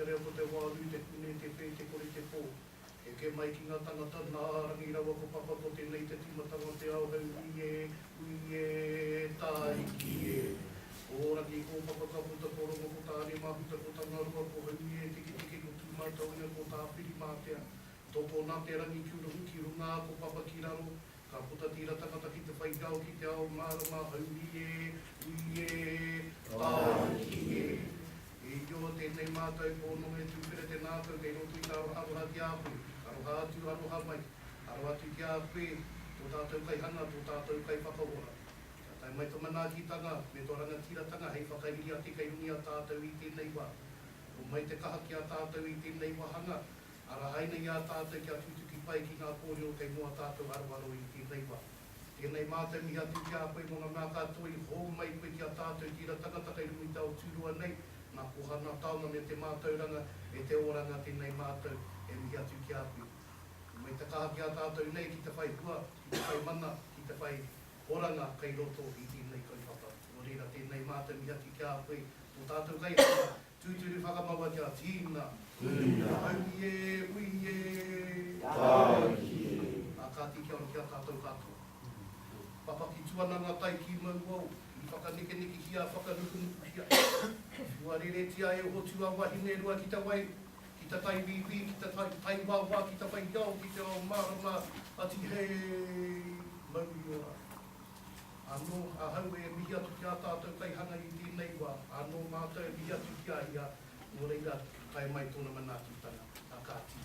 reo ko te wāru, te kune, te pē, te kore, te pō. E ke mai ki ngā tangata nā rangi rawa ko papa ko tēnei te timatanga te ao hau ui e, tai ki e. O rangi ko papa ka puta ko rongo ko tāne mahuta ko tangarua ko hau e, tiki tiki ko tūmata uia ko tā piri mātea. Toko nā te rangi ki runga ko papa ki raro, ka puta tira tangata ki te whaigao ki te ao mārama hau ui e, tai ki e. E yo tēnei mātou pōno me tūpere te nātou kei rotu i tā aroha ki āpui. Aroha atu, aroha mai. Aroha atu ki āpui, tō tātou kai hanga, tō tātou kai whakaora. Ka tai mai tō manaakitanga, me tō rangatiratanga, hei whakairi ati kei rungi a tātou i tēnei wā. O mai te kaha ki a tātou i tēnei wahanga, ara haina i a tātou ki a tutuki pai ki ngā kōrero kei mua tātou aroaro i tēnei wā. Tēnei mātou mi atu ki āpui mō ngā mā kātua i hō mai koe ki a tātou tira tangata kei rungi tau tūrua nei. Nā kohana taonga me te mātauranga, e te oranga tēnei mātou, e mihi atu ki āpui. Mai te kaha ki a tātou nei ki te whai hua, ki te whai mana, ki te whai oranga kei roto i tēnei kaupapa. O reira tēnei mātou mihi atu ki āpui, o tātou kai hana, tūturu whakamaua kia tīna. Tūna. Hau ui e, tāu ki e. Nā kāti kia ora kia tātou kātua. Papa ki tuana ngā tai ki mau au, i whakaneke hia, whakanukunuku hia. Ua reretia e hotu a wahine rua ki te wai, ki te tai wiwi, ki te tai wawa, ki te wai gau, ki te o marama, ati hei, mauri ora. Anō, a hau e mihi atu ki a tātou kai hanga i tēnei wā, anō mātou e mihi atu ki a ia, nō reira, kai mai tōna manaakitanga, a kāti.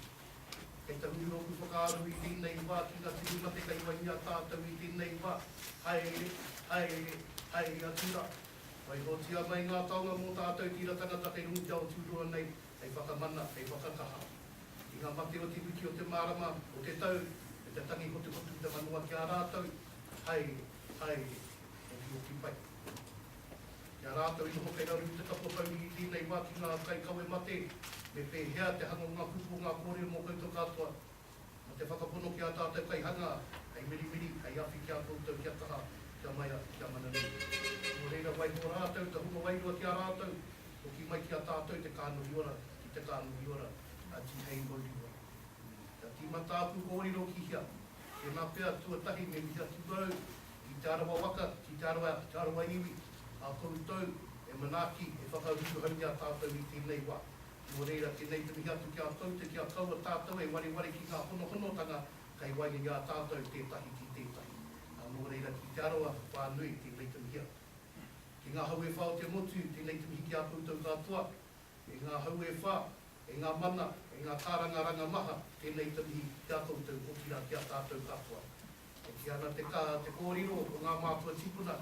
Kei te hui roku whakaaru i tēnei wā, ki ngā tiri mate kai wai a tātou i tēnei wā, haere atura. Wai hotia mai ngā taonga mō tātou tira tangata kei rungi au tūrua nei, hei whakamana, hei whakakaha. I ngā mate o te wiki o te marama, o te tau, e te tangi hotu hotu te manua ki a rātou, o ki pai. Ki a rātou i noho kei raru te tapo kauri i tēnei wā ki ngā kai kaue mate, me pēhea te hanga ngā kupu ngā kōrero mō koutou katoa. Ma te whakapono ki a tātou kai hanga, hei miri, hei awhi ki a koutou ki a taha, kia maia, kia mana nei. Nō reira wai mō rātou, te hunga wairua ki a rātou, o ki mai ki a tātou te kānuri ora, ki te kānuri ora, a ti hei mauri ora. Kia tīma tāpu kōrero ki hia, e nā pēr tuatahi me mihi atu rau, ki te arawa waka, ki te arawa iwi, a koutou, e manaaki, e whakauru haungi a tātou i tēnei wā. Nō reira, tēnei te mihi atu ki a koutou, ki a kaua tātou, e wari ki ngā honohonotanga, kai waini a tātou tētahi ki tētahi. Nō reira ki te aroa whānui tēnei te mihia. Ki ngā hau e whao te motu, tēnei te mihi ki a koutou katoa, e ngā hau e whā, e ngā mana, e ngā tārangaranga maha, tēnei te mihi ki a koutou hokira ki a tātou katoa. E ki ana te kōrero o ngā mātua tipuna,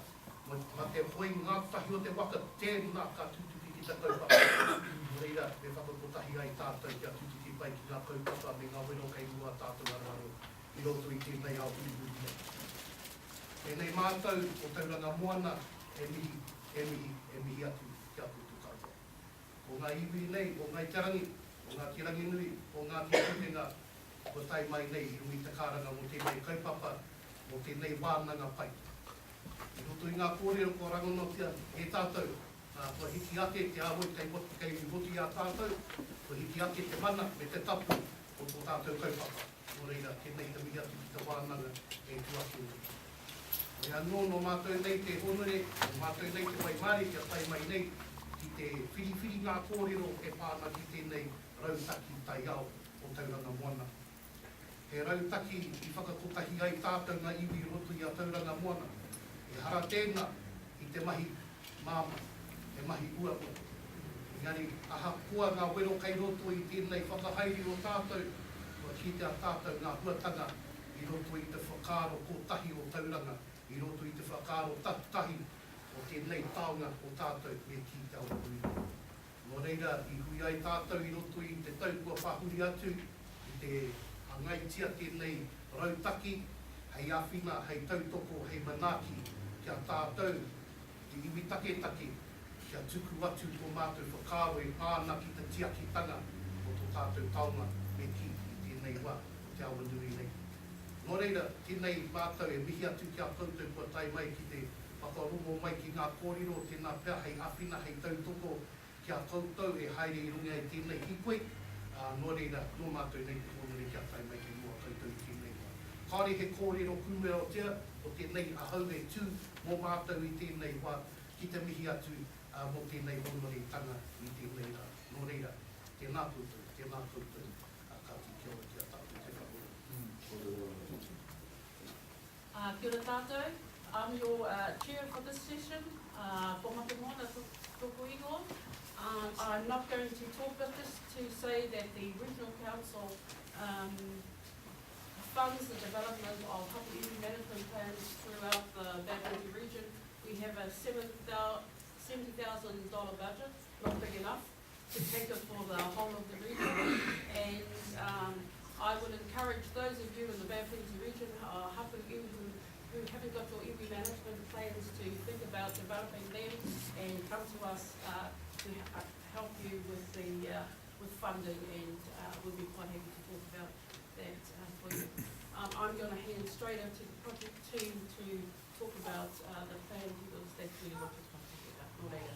ma te hoi ngā tahi o te waka, tēnā ka tutuki ki te kaupapa. Nō reira, me whakakotahi ai tātou ki a tutuki pai ki ngā kaupapa, me ngā wero kei mua tātou araro, i roto i tēnei au uriburia. Tēnei mātou o taurangamoana e mihi atu ki a koutou katoa. O ngā iwi nei, o ngā tarangi, o ngā tirangi nui, o ngā tirangenga, o tai mai nei i rungi te kāranga mo tēnei kaupapa, mo tēnei wānanga pai. I roto i ngā kōrero ko rangonotia e tātou, kua hiki ake te awoi kei roto i a tātou, kua hiki ake te mana me te tapu o tō tātou kaupapa. Nō reira, tēnei te mihi atu ki te wānanga e tuaki uri. E anō no mātou nei te honore, mātou nei te waimari, kia tai mai nei, ki te whiriwhiri ngā kōrero e pāna ki tēnei rautaki tai ao o taurangamoana. He rautaki i whakakotahi ai tātou ngā iwi roto i a taurangamoana. E hara tēnā i te mahi māma, e mahi uamo. Engari, aha kua ngā wero kai roto i tēnei whakahairi o tātou, kua ki te a tātou ngā huatanga i roto i te whakaro kotahi o tauranga, i roto i te whakaro tahi o tēnei taonga o tātou me ki te aurui. Nō reira, i hui ai tātou i roto i te tau kua whahuri atu, i te hangaitia tēnei rautaki, hei awhina, hei tautoko, hei manaaki, kia tātou, i iwi take, kia tuku atu tō mātou whakaro e pāna ki te tiakitanga o tō tātou taonga me ki tēnei wā o te aurui nei. Nō reira, tēnei mātou e mihi atu ki a koutou kua tai mai ki te whakarongo mai ki ngā kōrero, tēnā pēr hei awhina, hei tautoko, kia koutou e haere I runga I tēnei hikoi, nō reira, nō mātou nei te honore kia tai mai ke mua koutou I tēnei wā. Kāre he kōrero kumera o tea, o tēnei ahau e tū mō mātou I tēnei wā, ki te mihi atu mō tēnei honore tanga I tēnei rā. Nō reira, tēnā koutou, ka ti kia ora kia tātou te whakora. Kia ora tātou. I'm your chair for this session. Taurangamoana tōku ingoa. I'm not going to talk about this to say that the Regional Council funds the development of public iwi management plans throughout the Bapouti region. We have a $70,000 budget, not big enough to cater for the whole of the region. And I would encourage those of you in the Bapouti region, hapu iwi who haven't got your iwi management plans to think about developing them and come to us to help you with the with funding, and we'll be quite happy to talk about that for you. I'm going to hand straight over to the project team to talk about the plan because that's really what we're talking about.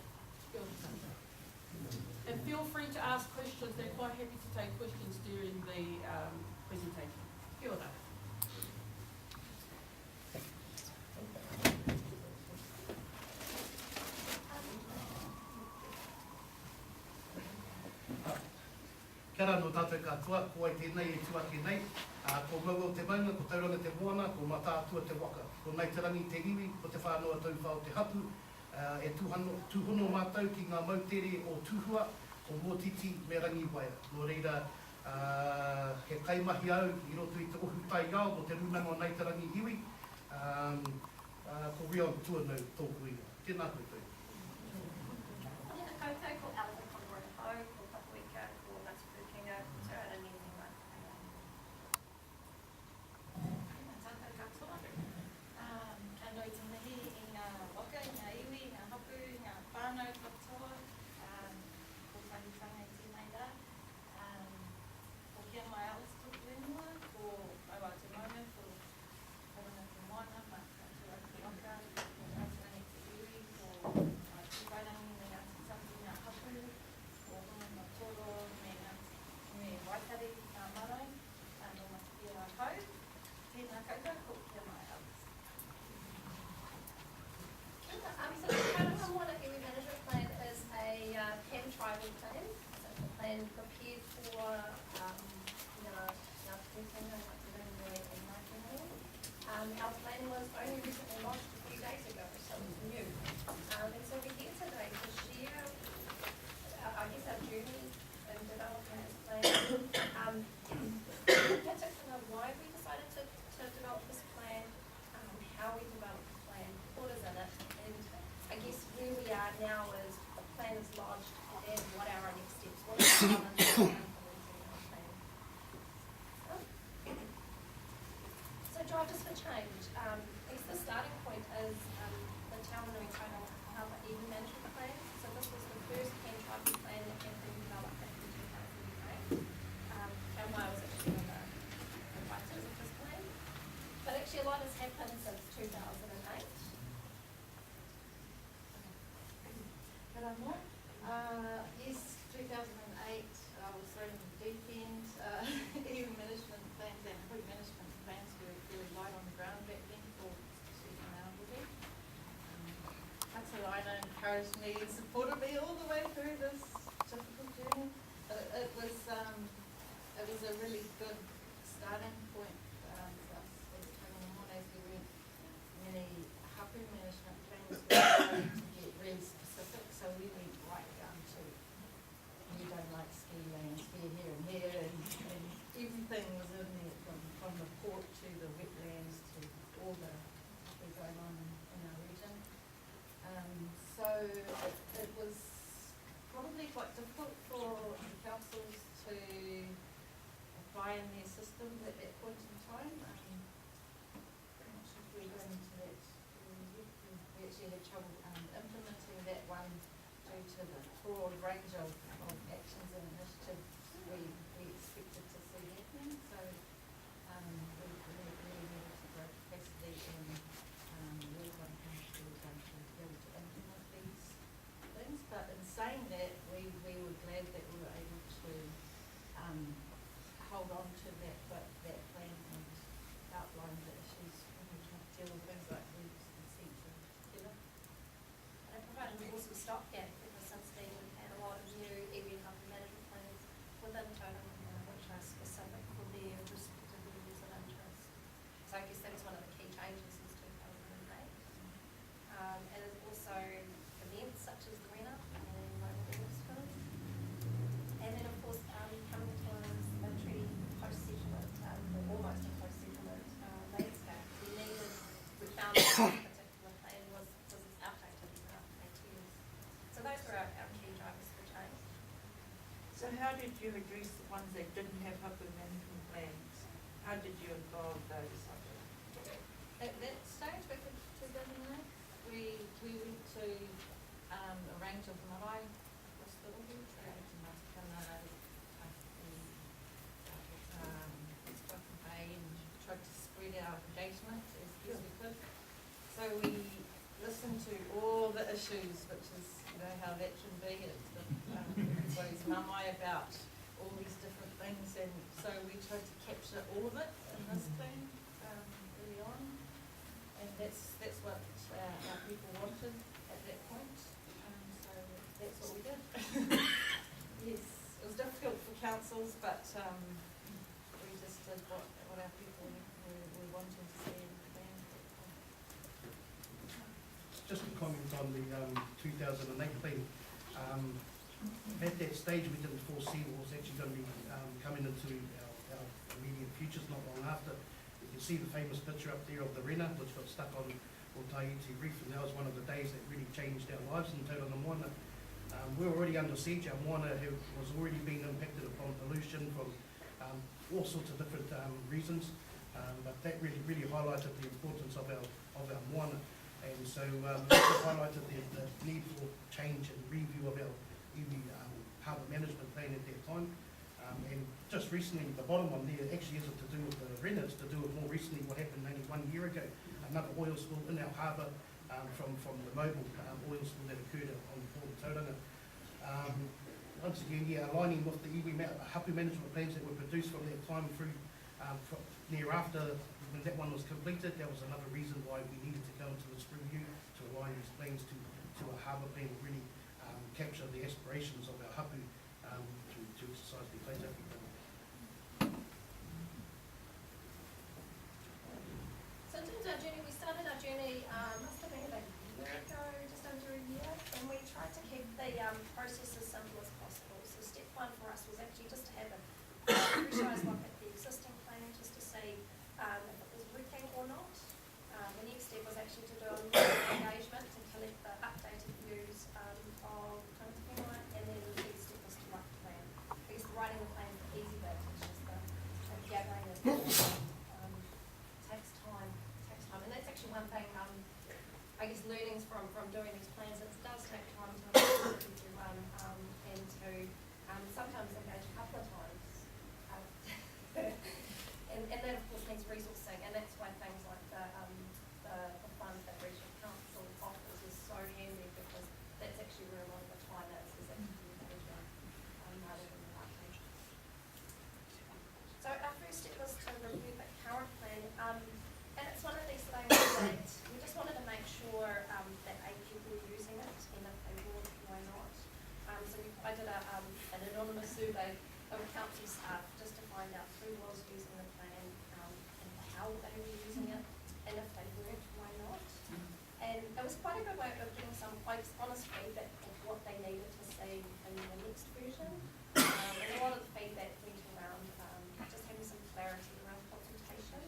And feel free to ask questions. They're quite happy to take questions during the presentation. Kia ora. Kia ora no tātou katoa, ko ai tēnei e tuake nei, ko maua o te maunga, ko tauranga te moana, ko matātua te waka. Ko nei te rangi te iwi, ko te whānoa tauwhao te hapu, e tūhono mātou ki ngā mautere o tūhua, o mōtiti me rangi waia. Nō reira, he kaimahi au I roto I te ohu tai ao, ko te runanga o nei te rangi iwi, ko wia o tuanau tōku iwa. Tēnā koutou. Tēnā koutou, ko Alva Kongoranau, ko Papuika, ko Matapukinga, ko Te Ara Niwinga. Tēnā tātou katoa. Ka noi te mihi I ngā waka, I ngā iwi, I ngā hapu, I ngā whānau katoa, ko tangitanga I tēnei rā. Ko kia mai alas tōku ingoa, ko aua te maunga, ko taurangamoana, ma ka tuaki waka, ko rātarangi te iwi, ko tūwairangi me ngā titaki ngā hapu, ko honga ngā toro me waitari ngā marae, no matakia rā hau. Tēnā koutou, ko kia mai alas. So the Taurangamoana Iwi Management Plan is a pan-tribal plan. So it's a plan prepared for Ngā Putinga, Ngā Turangi and Ngā Kingo. Our plan was only recently launched a few days ago, so it's new. And so we're here today to share, I guess, our journey in developing this plan. In particular, why we decided to develop this plan, how we developed the plan, what is in it, and I guess where we are now is the plan is lodged and what are our next steps, what are our implementing our plan. So drivers for change. I guess the starting point is the Te Awanui Taurangamoana Iwi Management Plan. So this was the first pan-tribal plan that had been developed back in 2008. Te Mai was actually one of the writers of this plan. But actually a lot has happened since 2008. Yes, 2008, I was thrown in the deep end. EU management plans and group management plans were really light on the ground back then for student elderly. Katarina encouraged me and supported me all the way through this difficult journey. It was a really good starting point for us as Taurangamoana, as there weren't many hapu management plans to get really specific, so we went right down to you don't like ski lands here and here, and everything was in there from the port to the wetlands to all the things going on in our region. So it was probably quite difficult for the councils to apply in their systems at that point in time. I'm not sure if we're going into that. We actually had trouble implementing that one due to the broad range of actions and initiatives we expected to see happening. So we really needed to grow capacity and really want to be able to implement these things. But in saying that, we hold on to that plan and outline the issues when we try to deal with things like roots and seeds and killer. And it provided an awesome stopgap because since then we've had a lot of new iwi harbour management plans within taurangamoana which are specific for their respective areas of interest. So I guess that was one of the key changes since 2008. And there's also events such as the Rena and Mobile Dance Film. And then of course coming towards a treaty post-settlement, or almost a post-settlement landscape, we found that particular plan was outdated after 8 years. So those were our key drivers for change. So how did you address the ones that didn't have hapu management plans? How did you involve those? At that stage, back in 2008, we went to a range of marae hospitals, and tried to spread our engagement as best we could. So we listened to all the issues, which is, you know, how that should be. It's everybody's mamae about all these different things, and so we tried to capture all of it in this plan early on, and that's what our people wanted at that point. So that's what we did. Yes, it was difficult for councils, but we just did what our people were wanting to see in the plan. Just to comment on the 2008 plan, at that stage we didn't foresee what was actually going to be coming into our immediate futures not long after. You can see the famous picture up there of the Rena, which got stuck on Taiti Reef, and that was one of the days that really changed our lives in taurangamoana. We were already under siege. Our moana was already being impacted upon pollution from all sorts of different reasons, but that really highlighted the importance of our moana, and so also highlighted the need for change and review of our iwi harbour management plan at that time. And just recently, the bottom one there actually isn't to do with the Rena, it's to do with more recently what happened only 1 year ago. Another oil spill in our harbour from the mobile oil spill that occurred on Port Tauranga. Once again, aligning with the iwi hapu management plans that were produced from that time through near after when that one was completed, that was another reason why we needed to go into this review to align these plans to a harbour plan that really capture the aspirations of our hapu to exercise the plans that we've done. So in terms of our journey, we started our journey, must have been about a year ago, just under a year, and we tried to keep the process as simple as possible. So step one for us was actually just to have a precise look at the existing plan, just to see if it was working or not. The next step was actually to do a lot of engagement to collect the updated views of taurangamoana, and then the next step was to write the plan. Because writing the plan is the easy bit, which is the gathering of takes time, and that's actually one thing, I guess learnings from doing these plans, it does take time to run and to sometimes engage a couple of times. And that of course needs resourcing, and that's why things like the fund that Regional Council offers is so handy, because that's actually where a lot of the time is actually engagement rather than the writing. So our first step was to review the current plan, and it's one of these things that we just wanted to make sure that people were using it, and if they weren't, why not? So I did an anonymous survey of council staff just to find out who was using the plan and how they were using it, and if they weren't, why not? And it was quite a good way of getting some honest feedback of what they needed to see in the next version. And a lot of the feedback went around just having some clarity around consultation,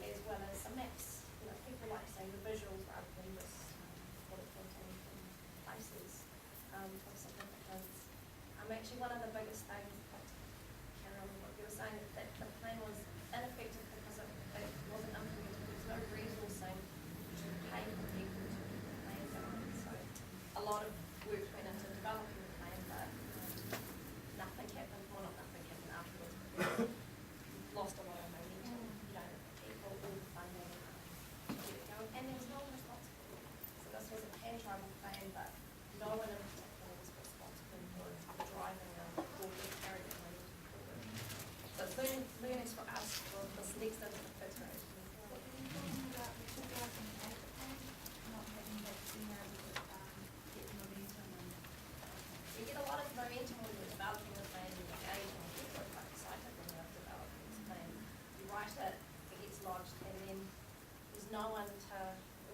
as well as some maps. You know, people like seeing the visuals rather than just bullet pointing from places of significance. Actually, one of the biggest things, I can't remember what you were saying, that the plan was ineffective because it wasn't implemented. There was no resourcing to pay for people to get the plan going. So a lot of work went into developing the plan, but nothing happened. Well, not nothing happened afterwards. Lost a lot of momentum. You don't have the people, all the funding to get it going, and there was no one responsible. So this was a pan-tribal plan, but no one in particular was responsible for driving or carrying the momentum forward. no one to,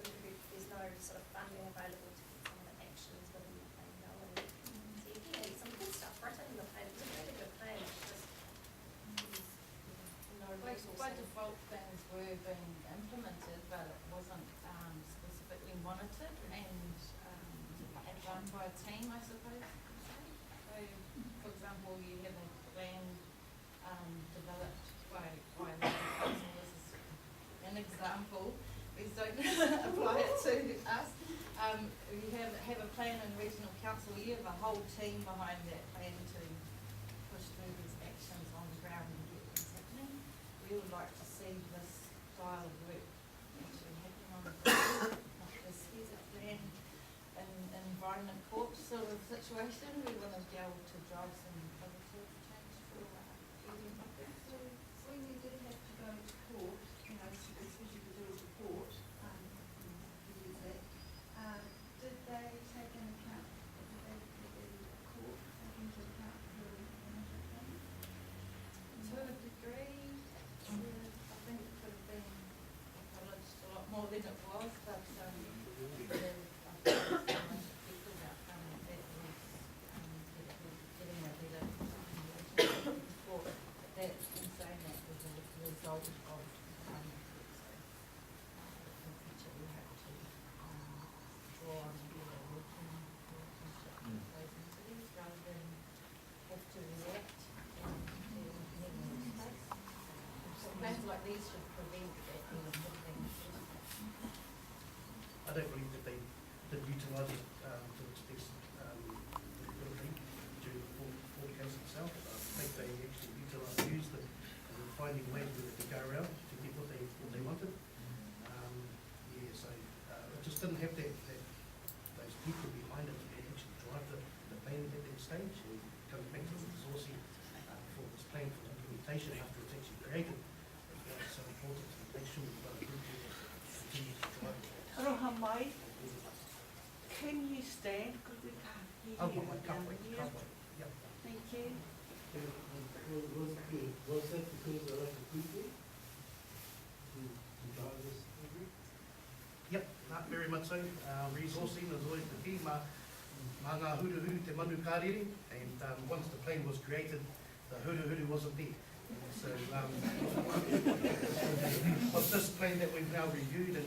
there's no sort of funding available to get some of the actions within the plan going. So you can some good stuff written in the plan, it's a really good plan, it's just, no By resourcing. default, things were being implemented, but it wasn't specifically monitored and run by a team, I suppose you could say. So, for example, you have a plan developed by local council. This is an example. Please don't apply it to us. You have a plan in regional council. You have a whole team behind that plan to push through these actions on the ground and get things happening. We would like to see this style of work actually happening on the ground, not just here's a plan in environment court sort of situation. We want to be able to drive some positive change for using public. So when you did have to go to court, you know, especially to do a report, did they take into account, did the court take into account the management plan? To a degree, I think it could have been acknowledged a lot more than it was, but I think the most effective outcome of that was getting a better report. That, in saying that, was a result of in the future we have to draw on better working relationship with those entities rather than have to react and space. So plans like these should prevent that being happening. I don't believe that they did utilise it to its best ability during the court case itself. I think they actually used it and were finding ways with it to go around to get what they wanted. So it just didn't have those people behind it to actually drive the plan at that stage. And coming back to the resourcing for this plan for implementation after it's actually created, it's so important to make sure we've got a group that continues to drive it. Aroha mai, can you stand, because we can't hear Oh, you my down can't wait, here. can't wait. Yep. Thank you. Was that because of the people to drive this project? Yep, very much so. Resourcing is always the key. Mā ngā huru te manu kārere, and once the plan was created, the huru wasn't there. So of this plan that we've now reviewed and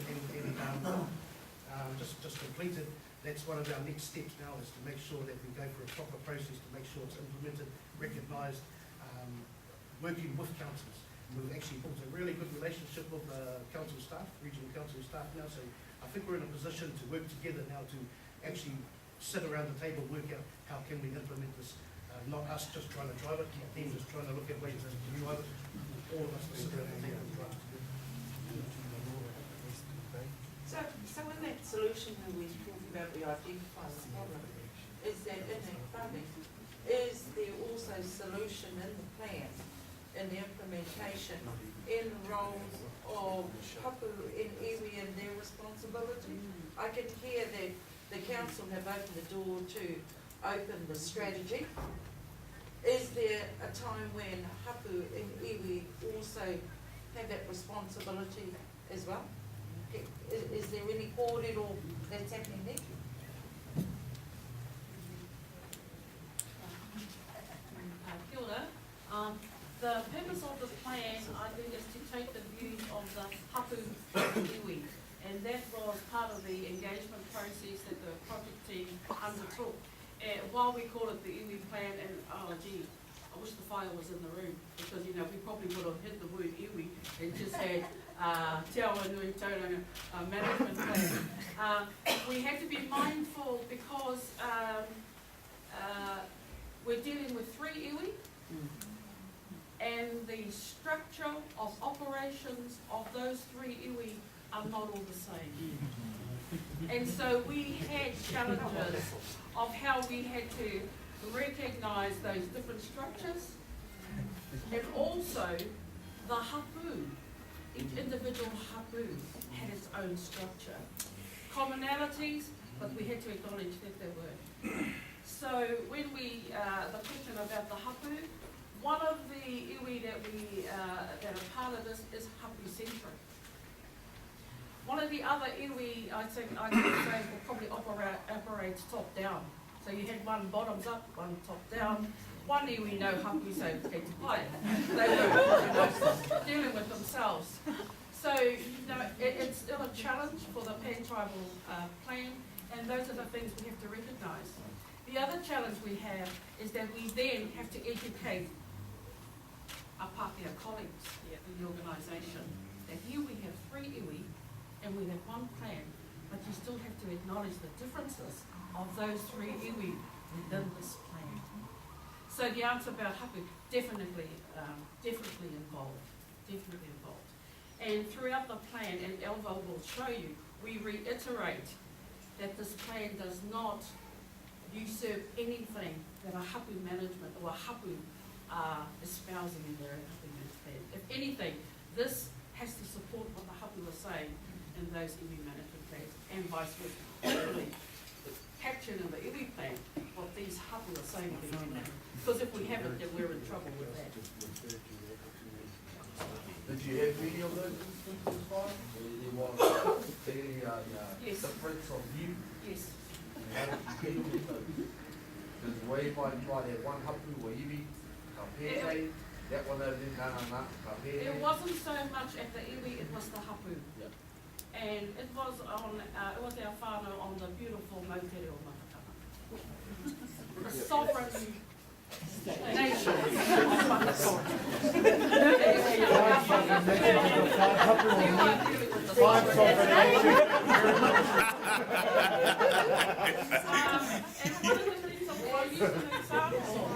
just completed, that's one of our next steps now, is to make sure that we go for a proper process to make sure it's implemented, recognised, working with councils. We've actually built a really good relationship with council staff, regional council staff now, so I think we're in a position to work together now to actually sit around the table, work out how can we implement this. Not us just trying to drive it, them just trying to look at ways to drive it. All of us to sit around the table and drive it together. So in that solution when we're talking about, we identify the problem, is that in that funding, is there also solution in the plan, in the implementation, in the roles of hapu and iwi and their responsibility? I can hear that the council have opened the door to open the strategy. Is there a time when hapu and iwi also have that responsibility as well? Is there any kōrero that's happening there? Kia ora. The purpose of the plan, I think, is to take the views of the hapu iwi, and that was part of the engagement process that the project team undertook. While we call it the iwi plan, and oh gee, I wish the file was in the room, because you know we probably would have hit the word iwi and just had te awa nui tauranga management plan. We have to be mindful because we're dealing with 3 iwi, and the structure of operations of those 3 iwi are not all the same. And so we had challenges of how we had to recognise those different structures, and also the hapu. Each individual hapu had its own structure. Commonalities, but we had to acknowledge that there were. So when we, the question about the hapu, one of the iwi that we, that are part of this is hapu centric. the other iwi, I think, I would say, will probably operates top down. So you had one bottoms up, one top down, one iwi no hapu, so kei te pai. They were dealing with themselves. So, it's still a challenge for the pan-tribal plan, and those are the things we have to recognise. The other challenge we have is that we then have to educate our Pākehā colleagues in the organisation that here we have 3 iwi and we have one plan, but you still have to acknowledge the differences of those 3 iwi within this plan. So the answer about hapu, definitely involved. And throughout the plan, and Elva will show you, we reiterate that this plan does not usurp anything that a hapu management or a hapu are espousing in their hapu management plan. If anything, this has to support what the hapu are saying in those iwi management plans, and vice versa. Hopefully, captured in the iwi plan what these hapu are saying in the iwi management. Because if we haven't, then we're in trouble with that. Did you have any of those instances, Mike? Where there was Yes. difference of view? Yes. And how did you deal with those? Because whereby you might have one hapu or iwi, ka pētei, that one over there, ka pētei. It wasn't so much at the iwi, it was the hapu. Yep. And it was on, it was our whānau on the beautiful Moutere o Matakana. The sovereign nation of Whakatō. Five sovereign nations. And one of the things I used an example.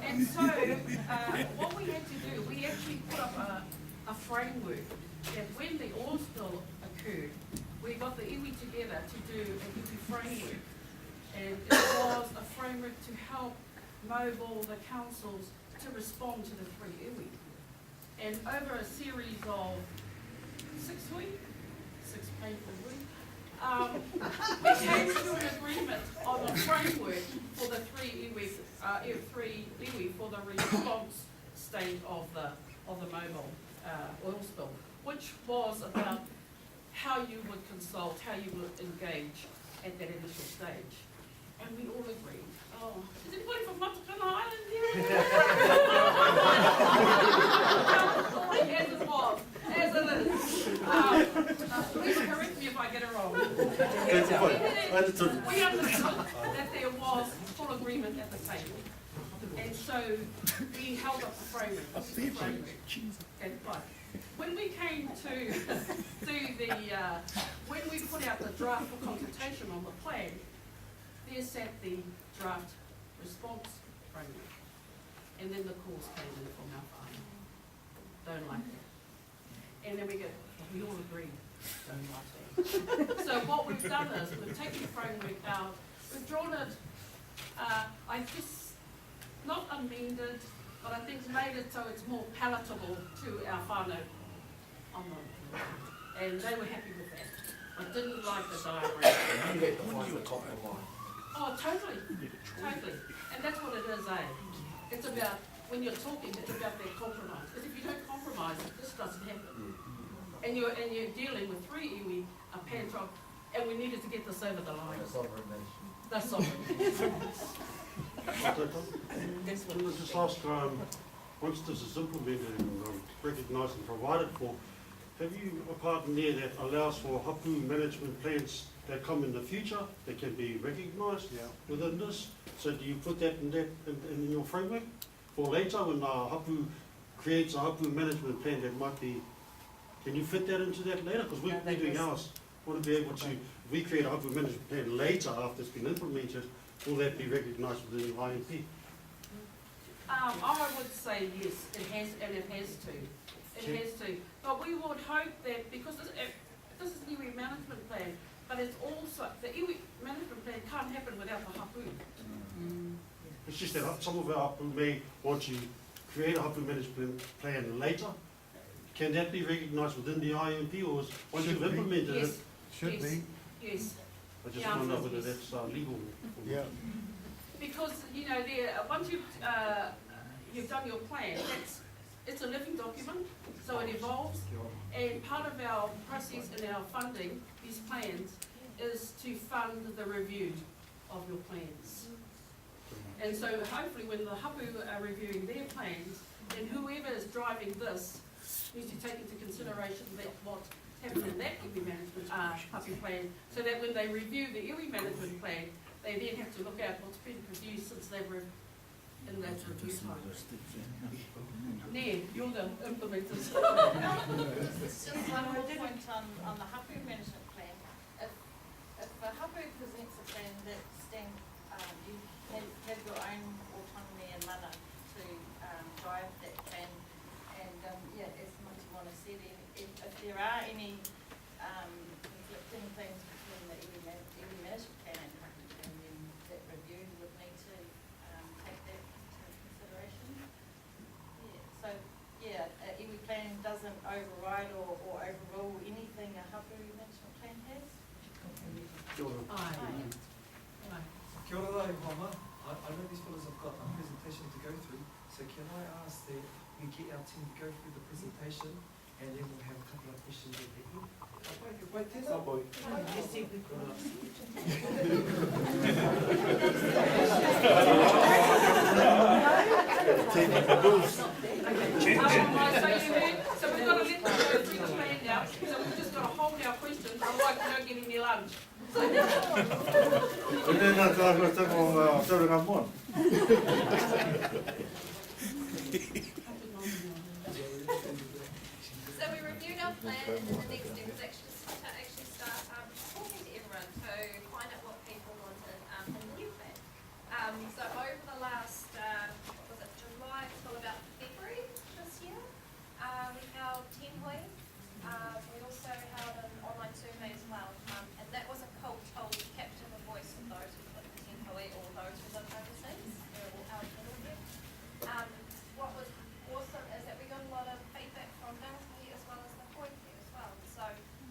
And so, what we had to do, we actually put up a framework that when the oil spill occurred, we got the iwi together to do an iwi framework. And it was a framework to help mobile the councils to respond to the 3 iwi. And over a series of 6 painful weeks, we came to an agreement on a framework for the 3 iwi for the response state of the mobile oil spill, which was about how you would consult, how you would engage at that initial stage. And we all agreed. Oh, is anybody from Matakana Island here? As it was, as it is. Please correct me if I get it wrong. We understood that there was full agreement at the table. And so we held up the framework. Okay, but when we came to do when we put out the draft for consultation on the plan, there sat the draft response framework. And then the calls came in from our whānau. Don't like that. And then we all agreed, don't like that. So what we've done is, we've taken the framework out, we've drawn it, I guess, not amended, but I think made it so it's more palatable to our whānau on the, and they were happy with that. I didn't like the diagram. You had to find the compromise. Oh, totally. And that's what it is, eh? It's about, when you're talking, it's about that compromise. Because if you don't compromise, this doesn't happen. And you're dealing with 3 iwi, a pan-tribe, and we needed to get this over the line. The sovereign nation. That's sovereign. Can I just ask, once this is implemented and recognised and provided for, have you a part in there that allows for hapu management plans that come in the future that can be recognised within this? So do you put that in your framework for later when hapu creates a hapu management plan that might be? Can you fit that into that later? Because we're doing ours. Want to be able to recreate a hapu management plan later after it's been implemented. Will that be recognised within the IMP? I would say yes, it has, and it has to. It has to. But we would hope that, because this is the iwi management plan, but it's also, the iwi management plan can't happen without the hapu. It's just that some of our hapu may want to create a hapu management plan later. Can that be recognised within the IMP, or once you've implemented it? Should be. Yes. I just want to know whether that's legal. Yeah. Because, once you've done your plan, it's a living document, so it evolves. And part of our process and our funding, these plans, is to fund the review of your plans. And so hopefully when the hapu are reviewing their plans, then whoever is driving this needs to take into consideration that what happened in that iwi management hapu plan, so that when they review the iwi management plan, they then have to look at what's been produced since they were in that review time. Ned, you're the implementers. Just one more point on the hapu management plan. If a hapu presents a plan that you have your own autonomy and mana to drive that plan. And as Moana said, if there are any conflicting things between the iwi management plan and hapu plan, then that review would need to take that into consideration. Iwi plan doesn't override or overrule anything a hapu management plan has. Aye. Kia ora e Homa. I know these fellows have got a presentation to go through, so can I ask that we get our team to go through the presentation and then we'll have a couple of questions at the end. Wait, tēnā. So we've got to let them go through the plan now, so we've just got to hold our questions, otherwise we don't get any lunch. So we reviewed our plan, and then the next step is actually start talking to everyone to find out what people wanted in the new plan. So over the last, was it July till about February this year, we held 10 hui. We also held an online survey as well, and that was a cold toll to capture the voice of those who lived in 10 hui or those who lived overseas. They were all held in Auckland. What was awesome is that we got a lot of feedback from Marathi as well as the Koiki as well. So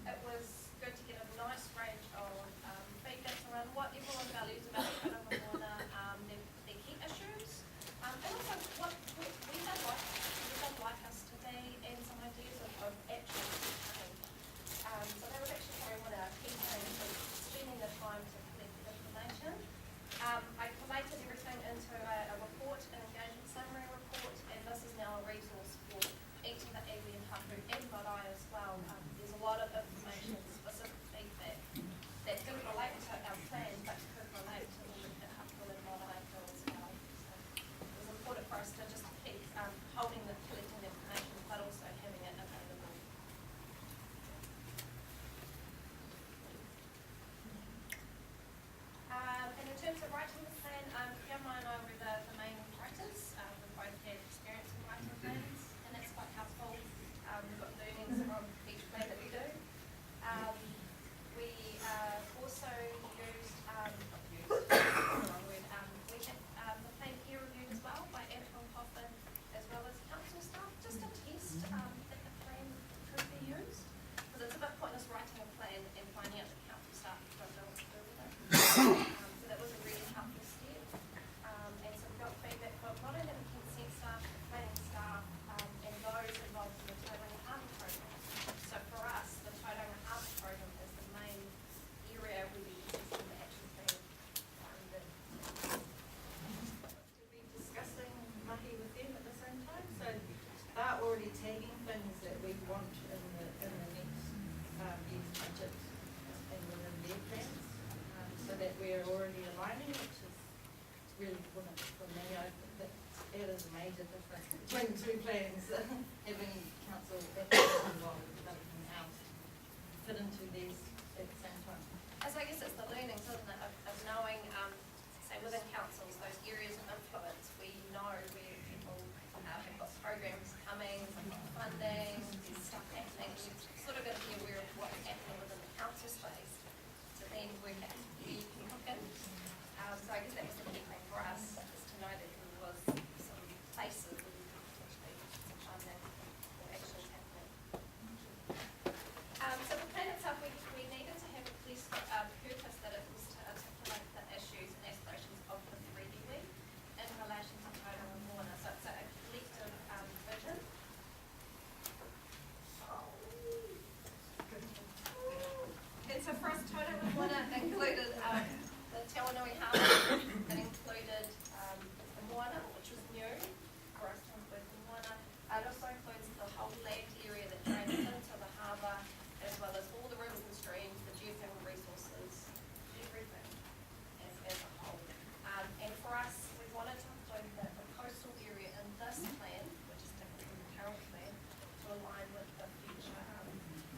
it was good to get a nice range of feedback around what everyone values about taurangamoana, their key issues, and also what we don't like us to be, and some ideas of action to change. So that was actually probably one of our key things, was spending the time to collect the information. I collated everything into a report, an engagement summary report, and this is now a resource for each of the iwi and hapu and marae as well. There's a lot of information, specific feedback that didn't relate to our plan, but could relate to the hapu and marae as well. So it was important for us to just keep collecting the information, but also having it available. And in terms of writing the plan, Fiona and I were the main writers. We both had experience in writing plans, and that's quite helpful. We've got learnings from each plan that we do. We also used, we had the plan peer reviewed as well by Anton Coffin, as well as council staff, just to test that the plan could be used. Because it's a bit pointless writing a plan and finding out that council staff don't know what to do with it. So that was a really helpful step. And so we got feedback from not only the consent staff, the planning staff, and those involved in the Tauranga Harbour program. So for us, the Tauranga Harbour program is the main area where we tested the action plan funded. To be discussing mahi with them at the same time, so they're already tagging things that we want in the next year's budget and within their plans, so that we're already aligning, which is really important for me. I think that it is a major difference between two plans, having council involved with everything else fit into these at the same time. So I guess it's the learnings, isn't it, of knowing, say within councils, those areas of influence, we know where people have got programs coming, funding, there's stuff happening, you've sort of got to be aware of what's happening within the council space to then work out where you can hook in. So I guess that was the key thing for us, is to know that there was some places where we could potentially some funding or actions happening. So the plan itself, we needed to have a clear purpose that it was to articulate the issues and aspirations of the 3 iwi in relation to taurangamoana. So it's a collective vision taurangamoana included the Te Awanui Harbour. It included the moana, which was new for us to include the moana. It also includes the whole land area that drains into the harbour, as well as all the rivers and streams, the geothermal resources, everything as a whole. And for us, we wanted to include the coastal area in this plan, which is different from the current plan, to align with the future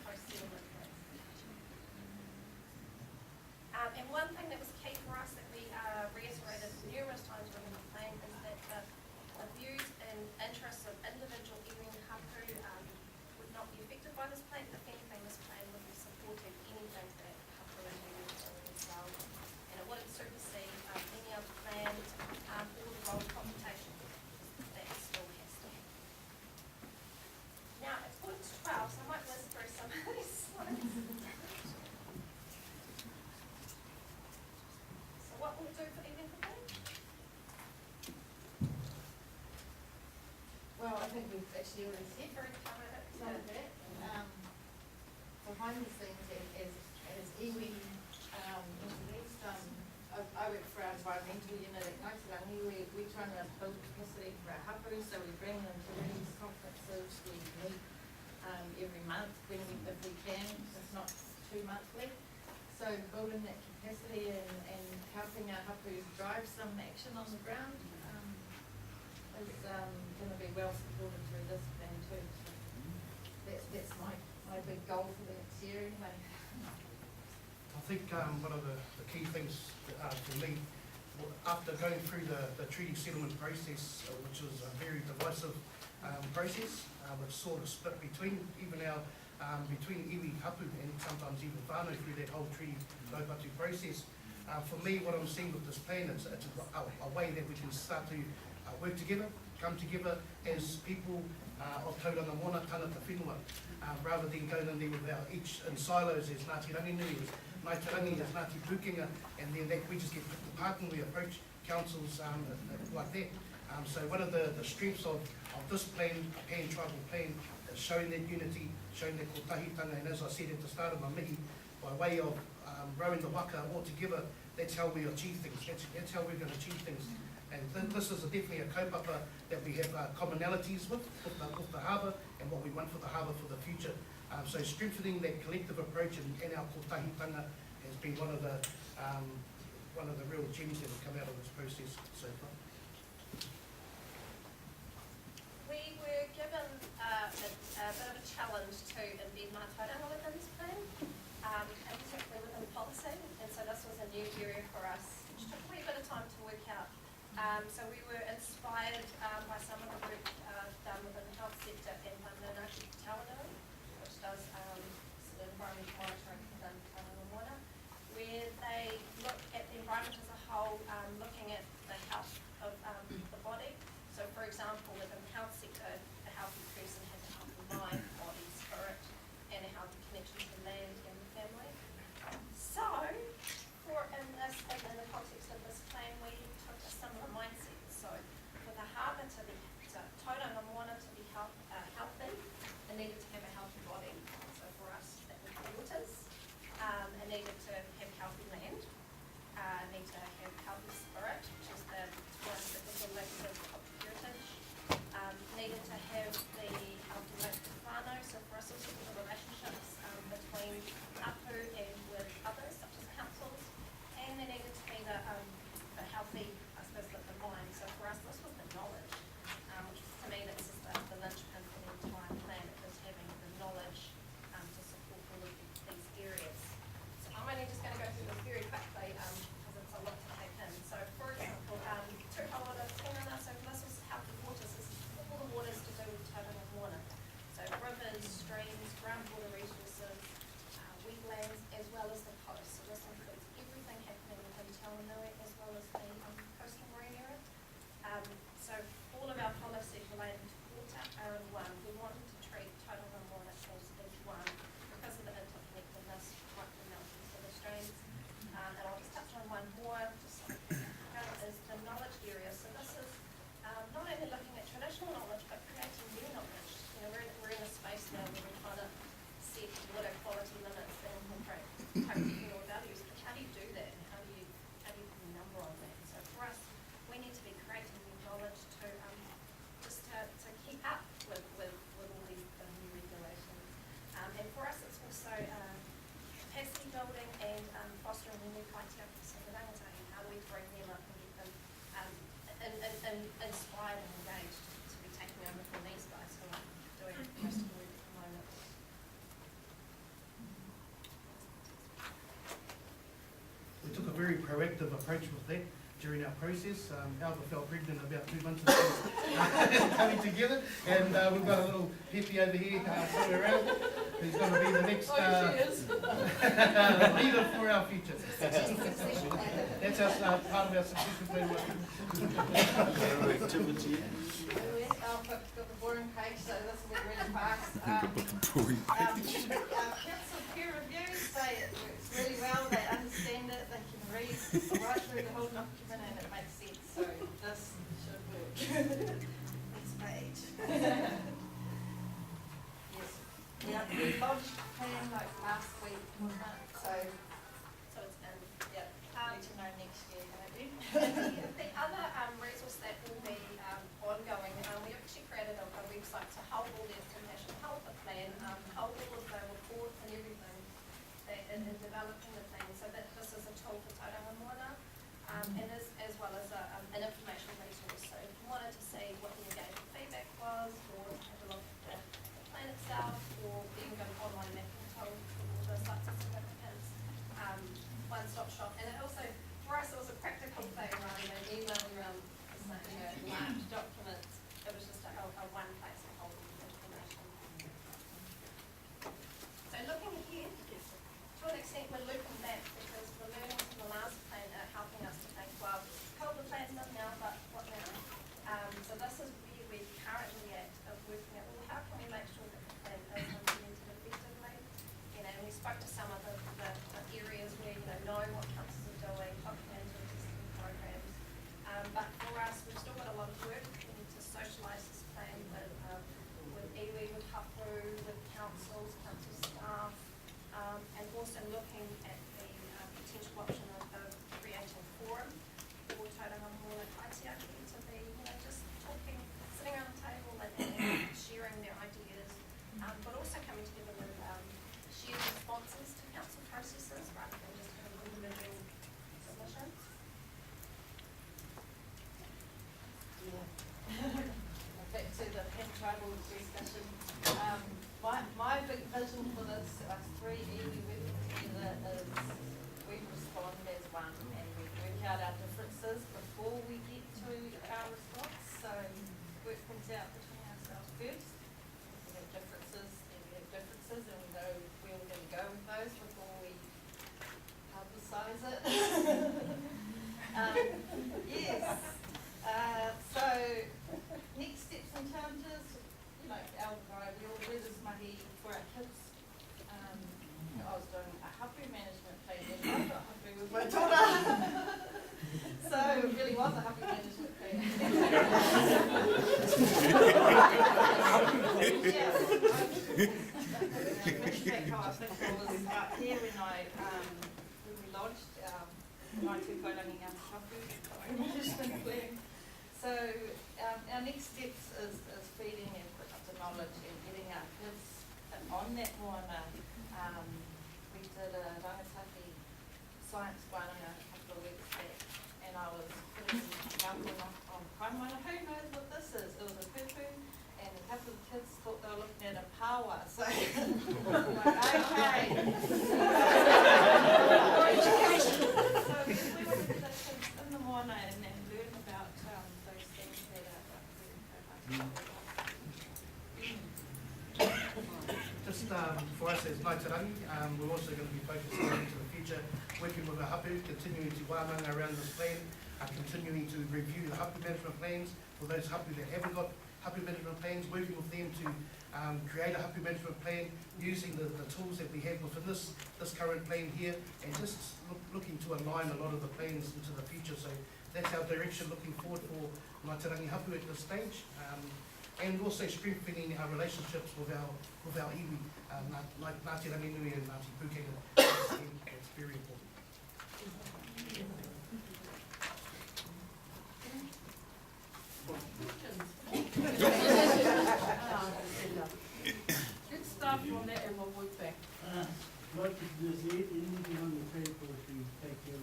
coast settlement plans. And one thing that was key for us that we reiterated numerous times within the plan is that the views and interests of individual iwi and hapu would not be affected by this plan. If anything, this plan would be supporting anything that hapu and iwi are doing as well. And it wouldn't supersede any other plan or the role of consultation that still has to happen. Now, it's 12, so I might whiz through some of these slides. So what we'll do for evening today? Well, I think we've actually already said Very covered it. some of that. Behind the scenes, as iwi introduced, I work for our environmental unit at Ngaitarangi. We're trying to build capacity for our hapu, so we bring them to these conferences. We meet every month if we can, if not 2 monthly. So building that capacity and helping our hapus drive some action on the ground is going to be well supported through this plan too. So that's my big goal for the next year anyway. I think one of the key things for me, after going through the treaty settlement process, which was a very divisive process, which sort of split between even our between iwi, hapu, and sometimes even whānau through that whole treaty kaupatu process. For me, what I'm seeing with this plan, it's a way that we can start to work together, come together as people of taurangamoana, tangata whenua, rather than going in there with each in silos as Ngāti Ranginui, as Ngāi Tarangi, as Ngāti Pūkenga, and then that we just get picked apart when we approach councils like that. So one of the strengths of this plan, a pan-tribal plan, is showing that unity, showing that kotahitanga, and as I said at the start of my mihi, by way of rowing the waka all together, that's how we achieve things, that's how we're going to achieve things. And this is definitely a kaupapa that we have commonalities with the harbour and what we want for the harbour for the future. So strengthening that collective approach and our kotahitanga has been one of the real gems that have come out of this process so far. We were given a bit of a challenge to embed mātauranga within this plan, and particularly within policy, and so this was a new area for us, which took quite a bit of time to work out. So we were inspired by some of the work done within the health sector and Mananaki Tawanui, which does sort of environmental monitoring within taurangamoana, where they look at the environment as a whole, looking at the health of the body. So for example, within the health sector, a healthy person has a healthy mind, body, spirit, and a healthy connection to land and the family. So, in the context of this plan, we took a similar mindset. So for the harbour to be, taurangamoana to be healthy, it needed to have a healthy body. So for us, that would be waters. It needed to have healthy land. Need to have healthy spirit, which is the one that was elected of heritage. Needed to have the healthy link to whānau, so for us also the relationships between hapu and with others, such as councils, and there needed to be the healthy, I suppose, the mind. So for us, this was the knowledge, which to me, this is the linchpin for the entire plan. It was having the knowledge to support all of these areas. So I'm only just going to go through this very quickly because it's a lot to take in. So for example, tūkaora tēnana, so this was healthy waters. This is all the waters to do with taurangamoana. So rivers, streams, groundwater resources, wetlands, as well as the coast. So this includes everything happening within Tawanui as well as the coastal marine area. So all of our policies related to water are in one. We wanted to treat taurangamoana as one because of the interconnectedness right from mountains to the streams. And I'll just touch on one more, just so is the knowledge area. So this is not only looking at traditional knowledge, but creating new knowledge. You know, we're in a space now where we're trying to set water quality limits that incorporate communal values. inspired and engaged to be taking over from these guys who are doing most of the work at the moment. We took a very proactive approach with that during our process. Alva fell pregnant about 2 months ago coming together, and we've got a little hippie over here somewhere around who's going to be the next leader for our future. That's our, part of our succession plan work. Activity. I've got the boring page, so this will be really fast. Council peer review say it works really well, they understand it, they can read right through the whole document and it makes sense, so this should work. Next page. Yes, we lodged plan like last week, wasn't it? So it's in. yeah, need to know next year, don't you? The other resource that will be ongoing, we actually created a website to hold all the information, hold the plan, hold all of the reports and everything that in developing the plan, so that this is a tool for taurangamoana, and as well as an information resource. So if you wanted to see what the engagement feedback was, or have a look at the plan itself, or even go to online mapping tool for all the sites of significance, one-stop shop. And it also, for us, it was a practical thing rather than emailing around large documents. It was just a one place to hold all the information. So looking ahead, to an extent we're looking back because the learnings from the last plan are helping us to think, well, hold the plan's done now, but what now? So this is where we're currently at, of working at, well, how can we make sure that the plan is implemented effectively? We spoke to some of the areas where, know what councils are doing, looking into existing programs. But for us, we've still got a lot of work. We need to socialise this plan with iwi, with hapu, with councils, council staff, and also looking at the potential option of creating a forum for taurangamoana kaitiaki to be, just talking, sitting around the table and sharing their ideas, but also coming together with shared responses to council processes rather than just individual submissions. Back to the head tribal discussion. My big vision for this, us three iwi working together, is we respond as one and we work out our differences before we get to our response. So work things out between ourselves first. If we have differences, then we have differences and we know where we're going to go with those before we publicise it. Yes. So next steps and challenges, our readers mahi for our kids. I was doing a hapu management plan and I got hapu with my daughter. So it really was a hapu management plan. Yeah. How I think I was out here when we lodged my two whairangi hapu management plan. So our next steps is feeding and putting up the knowledge and getting our kids on that moana. We did a rangatahi science wānanga a couple of weeks back and I was putting ngāpuna on kaimoana. Who knows what this is? It was a pupu and a couple of kids thought they were looking at a paua. So I'm like, okay. So we want to get the kids in the moana and learn about those things that are Just for us as Naitarangi, we're also going to be focusing into the future, working with the hapu, continuing to wāmanga around this plan, continuing to review the hapu management plans for those hapu that haven't got hapu management plans, working with them to create a hapu management plan using the tools that we have within this current plan here, and just looking to align a lot of the plans into the future. So that's our direction looking forward for Naitarangi hapu at this stage. And also strengthening our relationships with our iwi, like Ngāti Ranginui and Ngāti Pūkega. It's very important. Let's start from there and we'll work back. Like, is there anything on the table to take your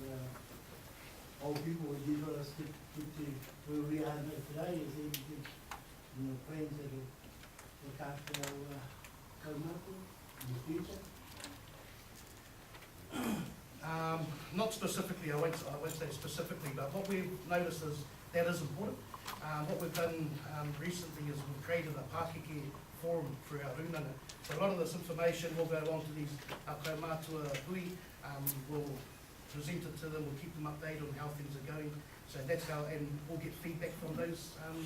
old people would use us to where we are today is everything, plans that will look after our kaumātua in the future. Not specifically, I won't say specifically, but what we've noticed is that is important. What we've done recently is we've created a Pākeke forum for our rūnanga. So a lot of this information will go along to these our kaumātua hui. We'll present it to them, we'll keep them updated on how things are going. So that's how, and we'll get feedback from those hui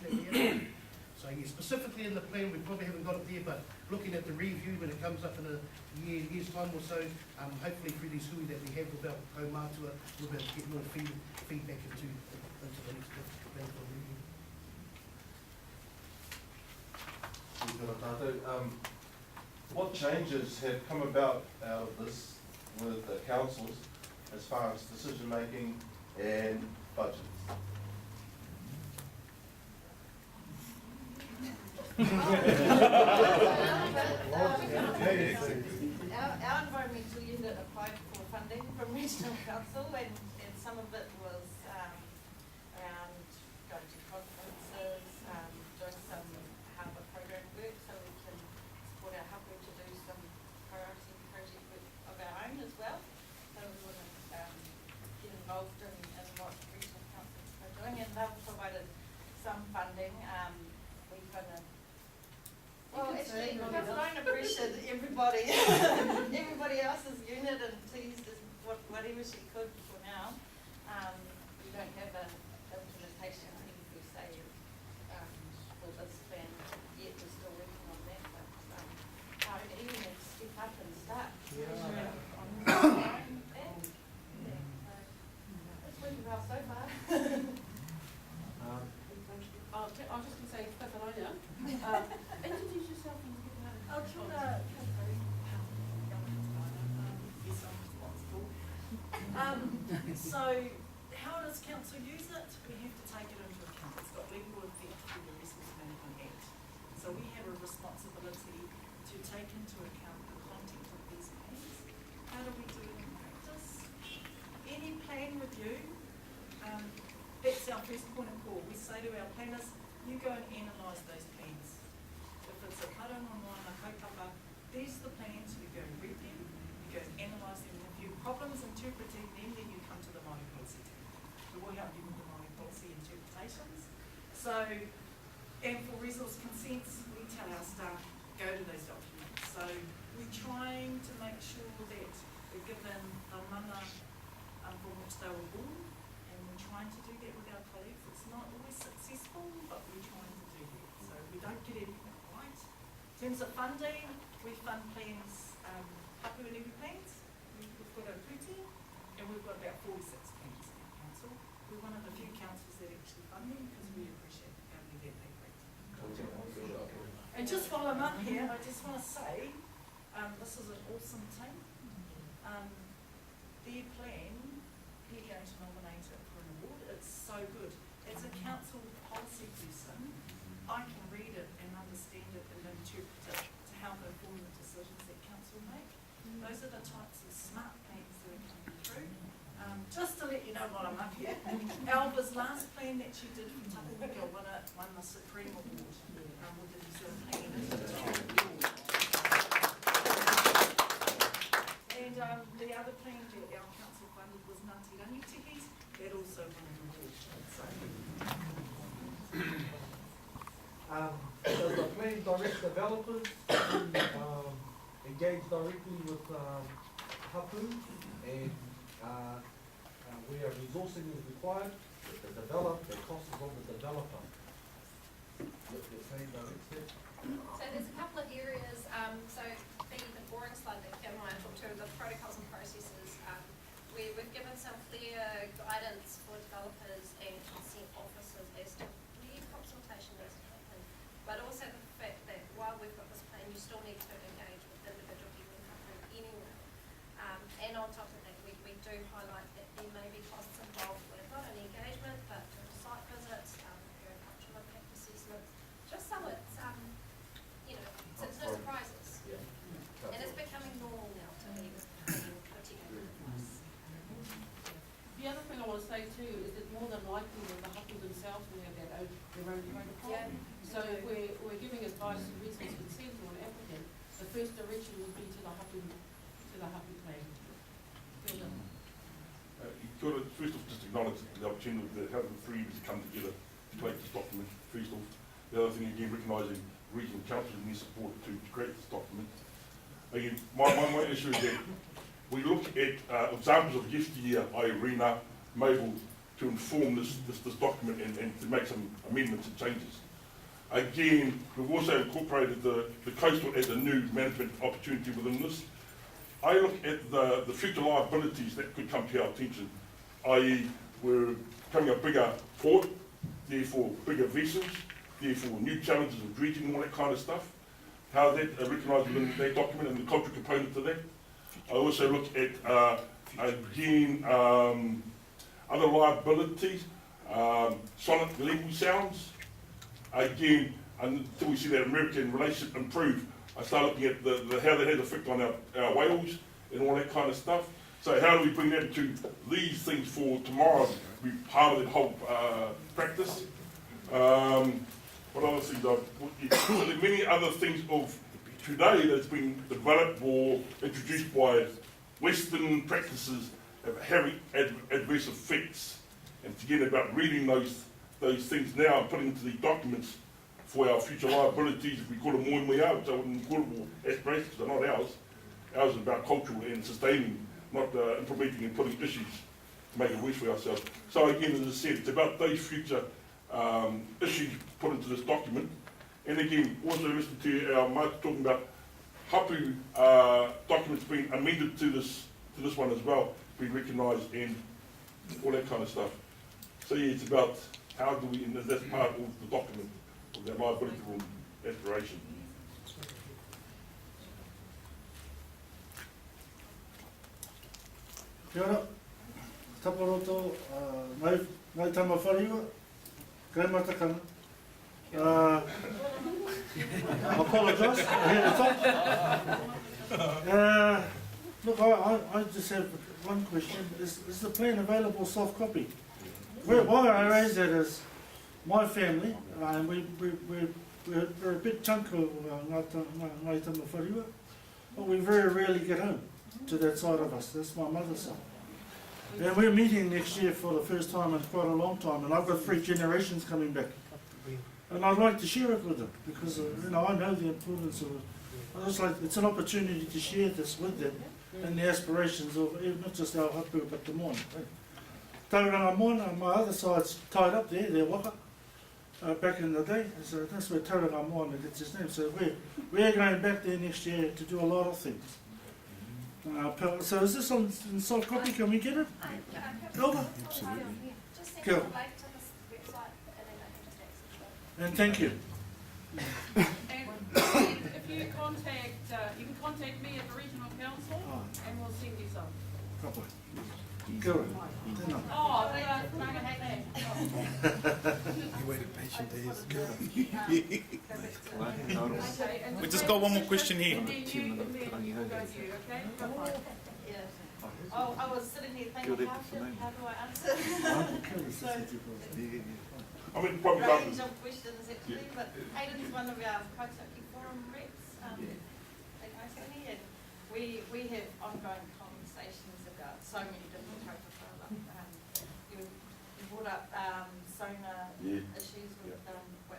that we have. So yeah, specifically in the plan, we probably haven't got it there, but looking at the review when it comes up in a year's time or so, hopefully through these hui that we have with our kaumātua, we'll be able to get more feedback into the next plan for review. What changes have come about out of this with the councils as far as decision making and budgets? Our environmental unit applied for funding from regional council, and some of it was around going to conferences, doing some harbour program work so we can support our hapu to do some priority project work of our own as well. So we want to get involved in what regional councils are doing, and they've provided some funding. We kind of actually, because I don't appreciate everybody else's unit and teased whatever she could for now. We don't have an implementation per se for this plan yet. We're still working on that, but our even needs to step up and start. It's working well so far. I was just going to say, Whakaraia, introduce yourself and get out. Oh, kia ora, yes, I'm responsible. So, how does council use it? We have to take it into account. It's got legal effect through the Resource Management Act. So we have a responsibility to take into account the content of these plans. How do we do it in practice? Any plan review, that's our first point of call. We say to our planners, you go and analyse those plans. If it's a taurangamoana, kaupapa, these are the plans, you go and read them, you go and analyse them. If you have problems interpreting them, then you come to the Māori policy team. So we'll help you with the Māori policy interpretations. So, and for resource consents, we tell our staff, go to those documents. So we're trying to make sure that we're given the mana from which they were born, and we're trying to do that with our colleagues. It's not always successful, but we're trying to do that. So we don't get everything right. In terms of funding, we fund plans, hapu and iwi plans. We've got a puti, and we've got about 46 plans in our council. We're one of the few councils that actually fund them because we appreciate the government that they bring. And just while I'm up here, I just want to say, this is an awesome team. Their plan, we're going to nominate it for an award. It's so good. As a council policy person, I can read it and understand it and interpret it to help inform the decisions that council make. Those are the types of smart plans that are coming through. Just to let you know while I'm up here, Alba's last plan that she did for Tapawika won the Supreme Award with the New Zealand Planning Institute. And the other plan that our council funded was Ngāti Rangitiki's, that also won an award. Does the plan direct developers to engage directly with hapu, and where resourcing is required, the cost is on the developer? The plan directs it? So there's a couple of areas, so the boring slide that Kim and I talked to, the protocols and processes, we've given some clear guidance for developers and consent officers as to where consultation needs to happen, but also the fact that while we've got this plan, you still need to engage with individual people anyway. And on top of that, we do highlight that there may be costs involved with not only engagement, but site visits, cultural impact assessments, just so it's, so there's no surprises. Yeah. And it's becoming normal now to be putting in advice. The other thing I want to say their own protocol. So if we're giving advice to resource consent to an applicant, the first direction would be to the hapu plan. Kia ora. Kia ora. First off, just acknowledge the opportunity that having the three of us come together to create this document, first off. The other thing, again, recognising regional council and their support to create this document. Again, my issue is that we look at examples of yesteryear, Irina, Mabel, to inform this document and to make some amendments and changes. Again, we've also incorporated the coastal as a new management opportunity within this. I look at the future liabilities that could come to our attention, i.e. we're becoming a bigger port, therefore bigger vessels, therefore new challenges of dredging and all that kind of stuff. How that recognised within that document and the cultural component to that. I also look at, again, other liabilities, sonic legal sounds. Again, until we see that American relationship improve, I start looking at how that has effect on our whales and all that kind of stuff. So how do we bring that into these things for tomorrow to be part of that whole practice? What other things? There are many other things of today that's been developed or introduced by Western practices of having adverse effects. And it's again about reading those things now and putting into the documents for our future liabilities, if we call them more than we are, which I wouldn't call them aspirations, they're not ours. Ours is about cultural and sustaining, not implementing and putting issues to make it worse for ourselves. So again, as I said, it's about those future issues put into this document. And again, also listen to our Mark talking about hapu documents being amended to this one as well, being recognised and all that kind of stuff. So yeah, it's about how do we, and that's part of the document of that liability rule aspiration. Kia ora. Taparoto, ngai tama whariwa, kai matakana. I apologise. Look, I just have one question. Is the plan available soft copy? Why I raise that is my family, and we're a big chunk of Ngai Tama Whariwa, but we very rarely get home to that side of us. That's my mother's side. And we're meeting next year for the first time in quite a long time, and I've got 3 generations coming back. And I'd like to share it with them, because I know the importance of it. I just like, it's an opportunity to share this with them and the aspirations of not just our hapu, but the moana. Taurangamoana, my other side's tied up there, their waka, back in the day. So that's where taurangamoana gets his name. So we're going back there next year to do a lot of things. So is this on soft copy? Can we get it? Over. Absolutely. Just send Cool. a link to this website and then I can just access it. And thank you. And if you can contact me at the regional council and we'll send you some. Proper. Good. Oh, okay. You waited patiently. We just got one more question here. And then you go to you, okay? Come on. Yeah. Oh, I was sitting here thinking, how do I answer? So, I mean, probably range of questions actually, but Hayden's one of our Kaitaki Forum reps, at Kaitaki, and we have ongoing conversations about so many different types of you brought up sonar issues with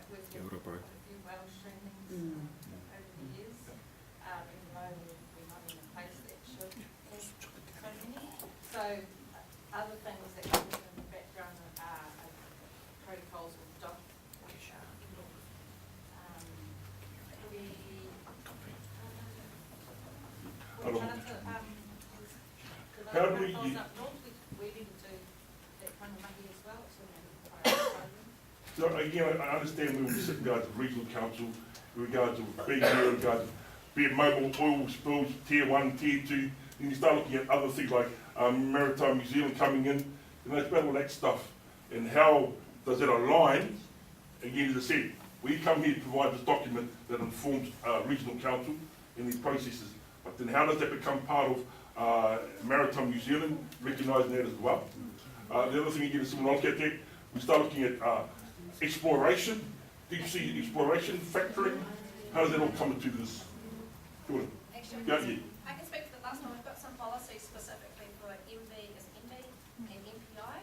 we've had quite a few whale streamings over the years, even though we're not in a place that should have so many. So other things that come in the background are protocols with DOC. How do we? So again, I understand we will be sitting guys at regional council in regards to being here, in regards to be it mobile oil spills, tier 1, tier 2, and you start looking at other things like Maritime New Zealand coming in, it's about all that stuff. And how does that align? Again, as I said, we come here to provide this document that informs regional council in these processes. But then how does that become part of Maritime New Zealand, recognising that as well? The other thing again is when I look at that, we start looking at exploration, deep sea exploration, factoring, how does that all come into this? Kia ora. Actually, Yeah, I can speak for the last one. We've got some policies specifically for MV as MV and MPI,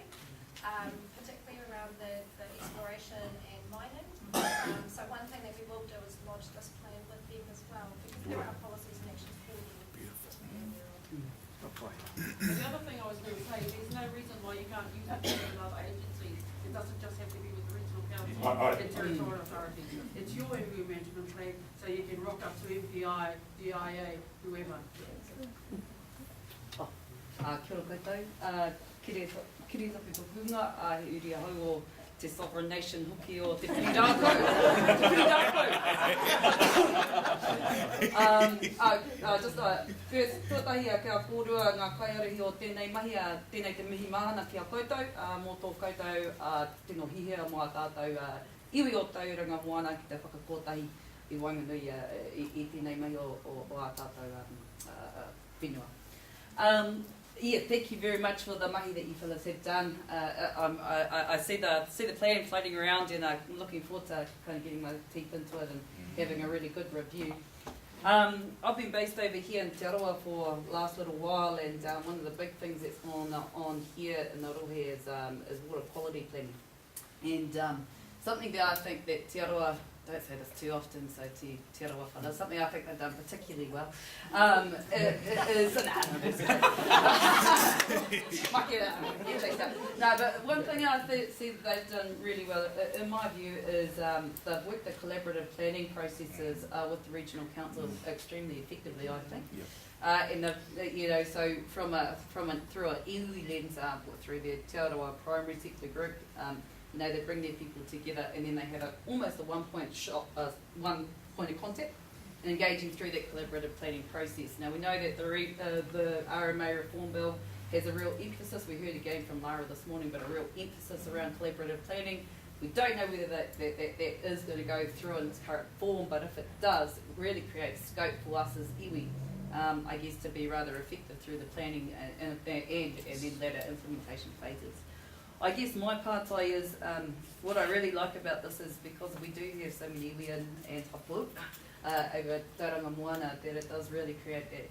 particularly around the exploration and mining. So one thing that we will do is lodge this plan with them as well, because there are policies and actions for them. The other thing I was going to say, there's no reason why you can't use it with other agencies. It doesn't just have to be with the regional council and territorial authorities. It's your MV management plan, so you can rock up to MPI, DIA, whoever. Kia ora koutou. Kiri toki tō hunga, he uri ahau o te sovereign nation hoki o te Whiridako. Te Whiridako! Just first, tuatahi a kia kōrua ngā kaiarehi o tēnei mahi, tēnei te mihi mahana kia koutou, mō tō koutou tino hihea mō a tātou iwi o taurangamoana ki te whakakotahi I Wainganui I tēnei mahi o a tātou whenua. Yeah, thank you very much for the mahi that you fellas have done. I see the plan floating around and I'm looking forward to kind of getting my teeth into it and having a really good review. I've been based over here in Te Aroha for the last little while, and one of the big things that's on here in Orohe is water quality planning. And something that I think that Te Aroha, don't say this too often, so Te Aroha whana, something I think they've done particularly well, no, but one thing I see that they've done really well, in my view, is they've worked the collaborative planning processes with the regional council extremely effectively, I think. And so through an iwi lens, through their Te Aroha primary sector group, they bring their people together and then they have almost a one point of contact and engaging through that collaborative planning process. Now we know that the RMA reform bill has a real emphasis, we heard again from Lara this morning, but a real emphasis around collaborative planning. We don't know whether that is going to go through in its current form, but if it does, it really creates scope for us as iwi, I guess, to be rather effective through the planning and then later implementation phases. I guess my partai is, what I really like about this is because we do have so many iwi and hapu over taurangamoana, that it does really create that,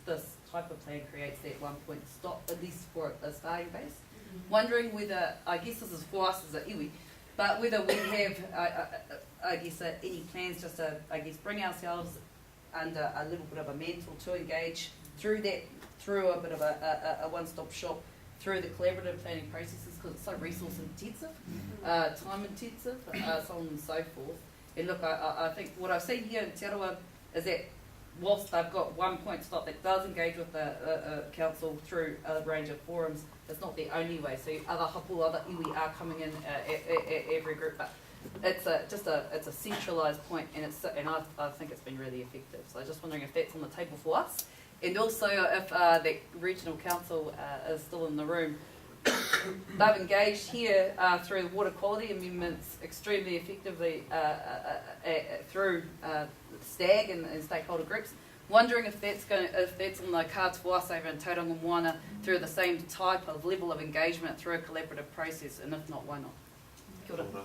this type of plan creates that one point stop, at least for a starting base. Wondering whether, I guess this is for us as a iwi, but whether we have, I guess, any plans just to, I guess, bring ourselves under a little bit of a mantle to engage through that, through a bit of a one-stop shop, through the collaborative planning processes, because it's so resource intensive, time intensive, so on and so forth. And look, I think what I've seen here in Te Aroha is that whilst they've got one point stop that does engage with the council through a range of forums, it's not the only way. So other hapu, other iwi are coming in at every group, but it's a centralised point, and I think it's been really effective. So I'm just wondering if that's on the table for us. And also, if the regional council is still in the room, they've engaged here through the water quality amendments extremely effectively through STAG and stakeholder groups. Wondering if that's on the cards for us over in taurangamoana through the same type of level of engagement through a collaborative process, and if not, why not? Kia ora.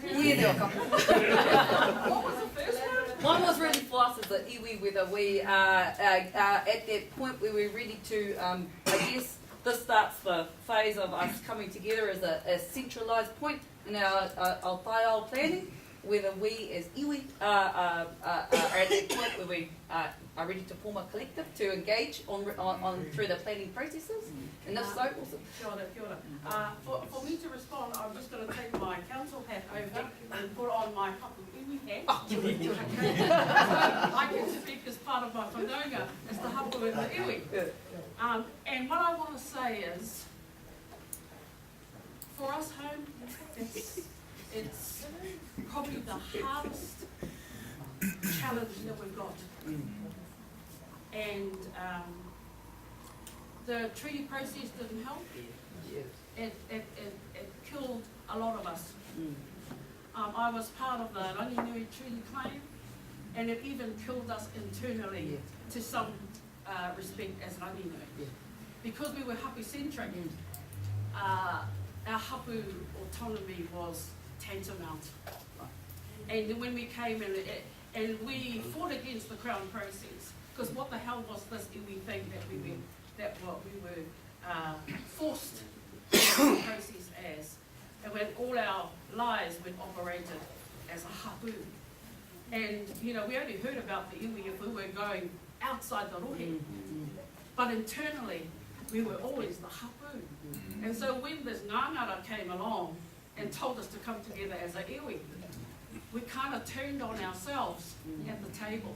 Yeah, there were a couple. What was the first one? One was really for us as an iwi, whether we are at that point where we're ready to, I guess this starts the phase of us coming together as a centralised point in our Aotearoa planning, whether we as iwi are at that point where we are ready to form a collective to engage on through the planning processes, and if so, awesome. Kia ora, kia ora. For me to respond, I'm just going to take my council hat over and put on my hapu iwi hat. I can speak as part of my whanaunga as the hapu and the iwi. And what I want to say is, for us home, it's probably the hardest challenge that we've got. And the treaty process didn't help. It killed a lot of us. I was part of the Ranginui Treaty claim, and it even killed us internally to some respect as Ranginui. Because we were hapu-centric, our hapu autonomy was tantamount. And then when we came in, and we fought against the Crown process, because what the hell was this iwi thing that we were forced to the process as, and when all our lives were operated as a hapu. And, you know, we only heard about the iwi if we were going outside the rohe. But internally, we were always the hapu. And so when this ngangara came along and told us to come together as a iwi, we kind of turned on ourselves at the table.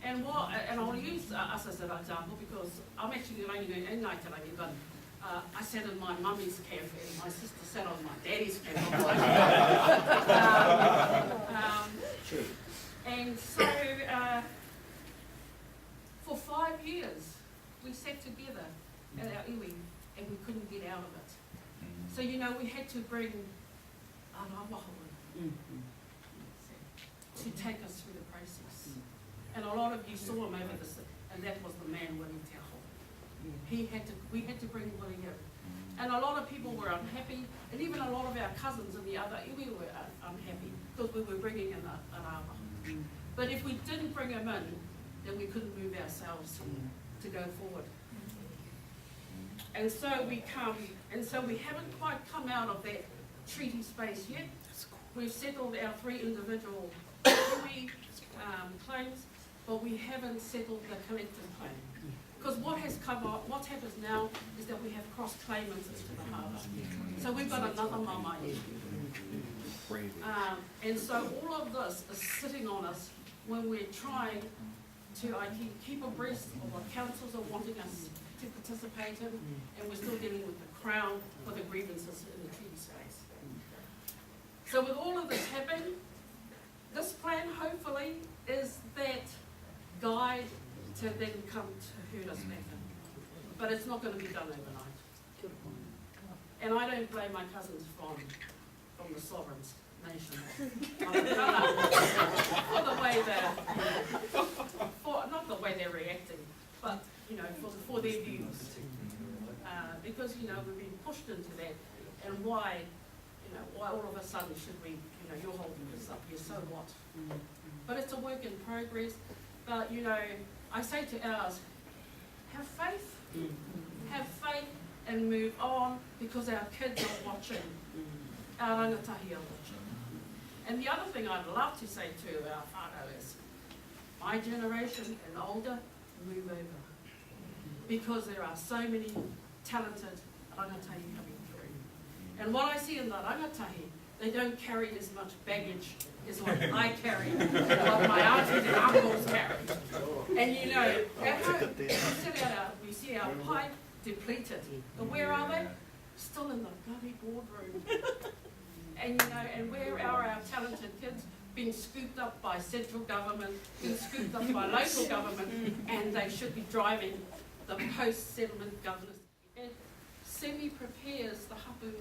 And I'll use us as an example because I'm actually only in Naitarangi, but I sat in my mummy's camp and my sister sat on my daddy's camp. And so for 5 years we sat together at our iwi and we couldn't get out of it. So you know we had to bring Arawahawan to take us through the process. And a lot of you saw him over this, and that was the man Willie Te Aho. We had to bring Willie in. And a lot of people were unhappy, and even a lot of our cousins in the other iwi were unhappy because we were bringing in a rāwa. But if we didn't bring him in, then we couldn't move ourselves to go forward. And so we haven't quite come out of that treaty space yet. We've settled our 3 individual iwi claims, but we haven't settled the collective claim. Because what happens now is that we have cross claimants into the harbour. So we've got another mama issue. And so all of this is sitting on us when we're trying to keep abreast of what councils are wanting us to participate in, and we're still dealing with the Crown for the grievances in the treaty space. So with all of this happening, this plan hopefully is that guide to then come to herd us back in. But it's not going to be done overnight. And I don't blame my cousins from the sovereign nation for the way not the way they're reacting, but you know, for their views. Because you know we've been pushed into that, and why all of a sudden should we, you're holding this up here, so what? But it's a work in progress. But you know, I say to ours, have faith and move on, because our kids are watching, our rangatahi are watching. And the other thing I'd love to say to our whānau is, my generation and older, move over. Because there are so many talented rangatahi coming through. And what I see in the rangatahi, they don't carry as much baggage as what I carry, and what my aunties and uncles carry. And you know, at home, we see our pipe depleted. But where are they? Still in the bloody boardroom. And you know, and where are our talented kids? Being scooped up by central government, being scooped up by local government, and they should be driving the post-settlement governance. It semi-prepares the hapu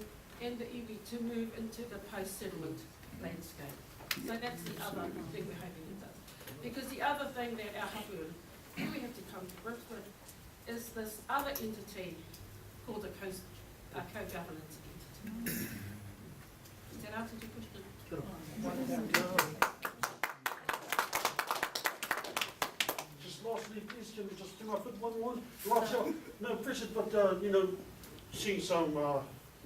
and the iwi to move into the post-settlement landscape. So that's the other thing we're hoping it does. Because the other thing that our hapu, we have to come to grips with, is this other entity called a co-governance entity. Is that answered your question? Just lastly, please, can we just do my foot one more? Right, so, no pressure, but you know, seeing some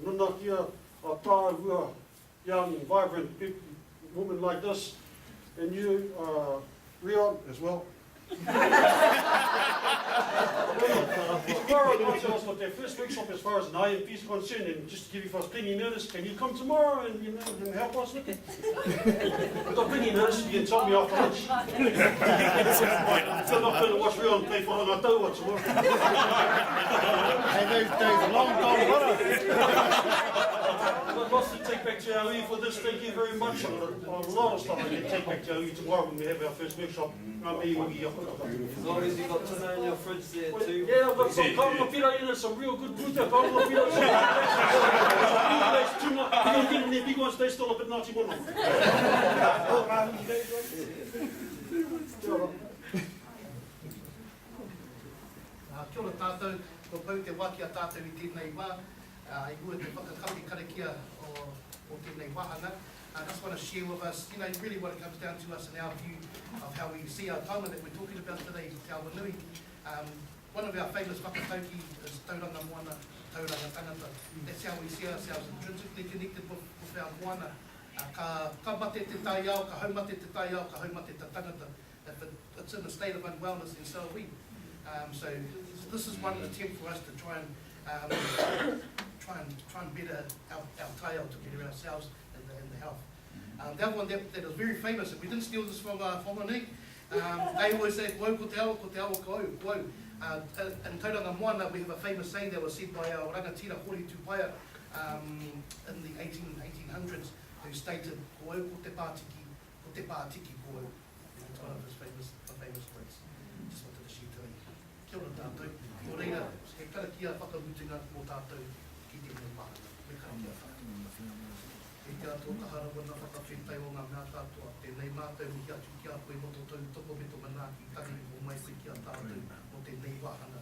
nanakia, tāua, young, vibrant woman like this, and you, Rion, as well. Tomorrow, I'd like to ask what their first workshop as far as an IMP is concerned, and just to give you first plenty notice, can you come tomorrow and and help us with it? I've got plenty notice, you can tell me after lunch. I'm not going to watch Rion play for Hangatau tomorrow. Hey, those days are long gone. I've lots to take back to our for this, thank you very much. A lot of stuff I can take back to our tomorrow when we have our first workshop. As long as you've got to know in your fridge there too. Yeah, I've got some kaurapira in there, some real good puta kaurapira. You don't get in there big ones, they still a bit naughty one. Kia ora tātou, ko pau te waki a tātou I tēnei wā. I hua te whakakari karakia o tēnei wahanga. I just want to share with us, really what it comes down to us and our view of how we see our tauma that we're talking about today, Te Awa Nui. One of our famous whakatauki is taurangamoana, tauranga tangata. That's how we see ourselves intrinsically connected with our moana. Ka mate te tai ao, ka haumate te tai ao, ka haumate te tangata. If it's in a state of unwellness, then so are we. So this is one attempt for us to try and better our tai ao, to better ourselves and the health. The other one that is very famous, and we didn't steal this from Whanganui, they always say, "Wau ko te awa ko au, wau." In taurangamoana, we have a famous saying that was said by our rangatira Hori Tupaia in the 1800s, who stated, "Ko au ko te pātiki ko au." It's one of his famous words. Just wanted to share today. Kia ora tātou. Nō reira, he karakia whakamutunga mō tātou ki tēnei wahanga. Me karakia whakamutunga. E te ato kahara wana whakawhetai o ngā mea katoa. Tēnei mātou mi atu ki a koe moto tau toko me to manaki tangi o mai koe ki a tātou o tēnei wahanga.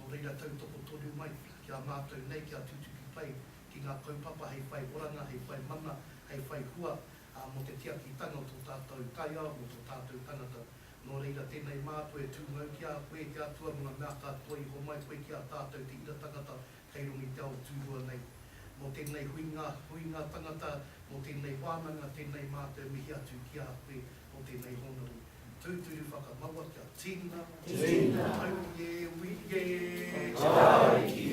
Nō reira tautoko tonu mai ki a mātou nei ki a tutuki pai ki ngā kaupapa hei whai oranga, hei whai mana, hei whai hua mo te tiaki tanga o tō tātou tai ao, mo tō tātou tangata. Nō reira tēnei mātou e tūngau ki a koe ki a tua mga mea katoa i ho mai koe ki a tātou te ira tangata kei rongi te ao tūrua nei. Mo tēnei huinga tangata, mo tēnei wānanga, tēnei mātou mihi atu ki a koe o tēnei honoru. Tūturu whakamaua kia tīna, tīna, hauie, wige, tāiki,